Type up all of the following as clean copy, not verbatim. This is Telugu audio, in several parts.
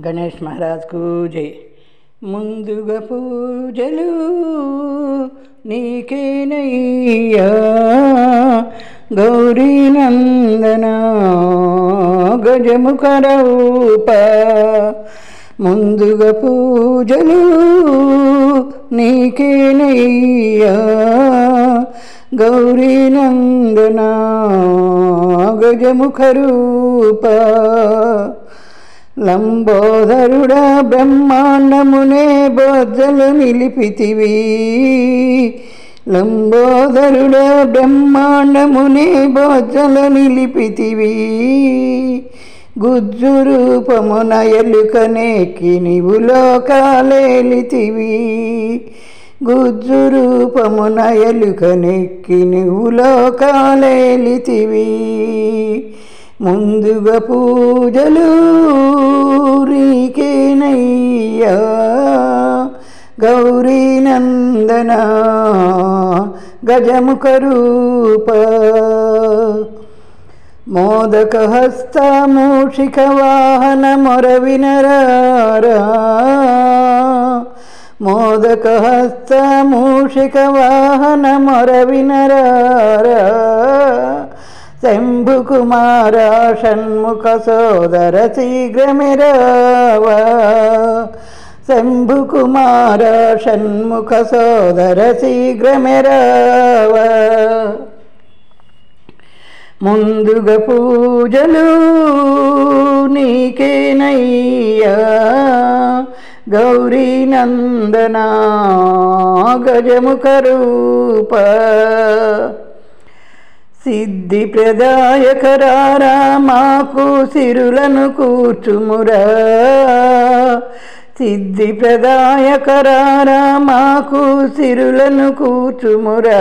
గణేష్ మహారాజ్కు జై. ముందుగా పూజలు నీకేనయ్యా గౌరీ నందన గజముఖ రూప. ముందుగా పూజలు నీకేనయ్యా గౌరీ నందన గజముఖ రూప. లంబోదరుడా బ్రహ్మాండమునే బొజ్జలు నిలిపితివి. లంబోదరుడా బ్రహ్మాండమునే బొజ్జలు నిలిపితివి. గుజ్జు రూపమున ఎలుకనేకి నీవు లోకాలేలితివి. గుజ్జు రూపమున ఎలుకనెక్కి నీవు లోకాలేలితివి. ముందుగా పూజలు నీకేనయ్యా గౌరీ నందన గజముఖ రూప. మోదక హస్త మూషిక వాహన మొరవినరారా. మోదక హస్త మూషిక వాహన మొరవినరారా. శంభు కుమార షణ్ముఖ సోదర శీఘ్రమిరావా. శంభు కుమార షణ్ముఖ సోదర శీఘ్రమిరావా. ముందుగా పూజలు నీకేనయ్యా గౌరీ నందన గజముఖ రూప. సిద్ధి ప్రదాయకరారా మాకు సిరులను కూర్చుమురా. సిద్ధి ప్రదాయకరారా మాకు సిరులను కూర్చుమురా.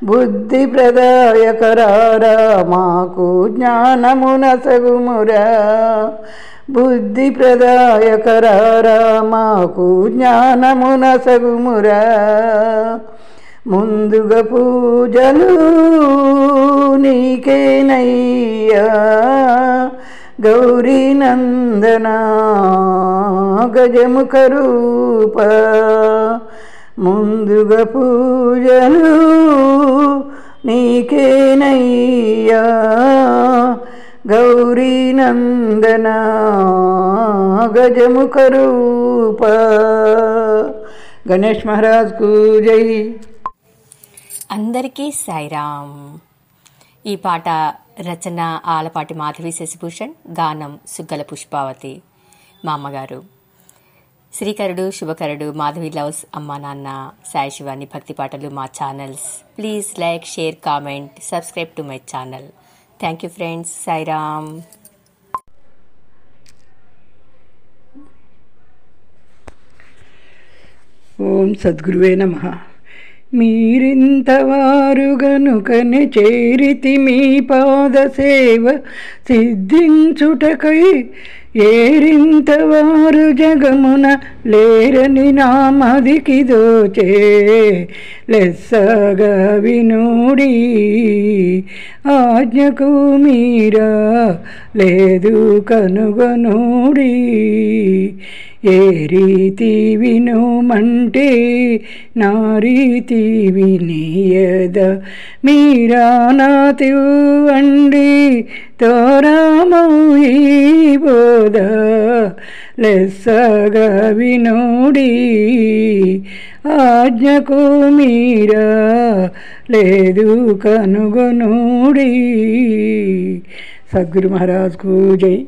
బుద్ధి ప్రదాయకరారా మాకు జ్ఞానమున సగుమురా. బుద్ధి ప్రదాయకరారా మాకు జ్ఞానమున సగుమురా. ముందుగా పూజలు నీకేనయ్యా గౌరీ నందన గజముఖ రూప. ముందుగా పూజలు నీకేనయ్యా గౌరీ నందన గజముఖ రూప. గణేష్ మహారాజ్కు జై. అందరికీ సాయిరామ్. ఈ పాట రచన ఆలపాటి మాధవి శశిభూషణ్, గానం సుగ్గల పుష్పావతి. మా అమ్మగారు. శ్రీకరుడు, శుభకరుడు, మాధవి లవ్స్ అమ్మా నాన్న, సాయి శివాని భక్తి పాటలు మా channels. Please like, share, comment, subscribe to my channel. Thank you friends. Sairam. ఓం సద్గురువే నమః. మీరింతవారు గనుకనే చేరితి మీ పాద సేవ సిద్ధించుటకై. ఏరింతవారు జగమున లేరని నామదికి దోచే లెస్సగా వినుడి. ఆజ్ఞకు మీరా లేదు కనుగొనుడి. ఏ రీతి వినుమంటే నా రీతి వినియద. మీరా నాతివ్వండి తోరామౌ ఈ బోధ. లెస్సగా వినుడి. ఆజ్ఞకు మీరా లేదు కనుగొనుడి. సద్గురు మహారాజ్కు జై.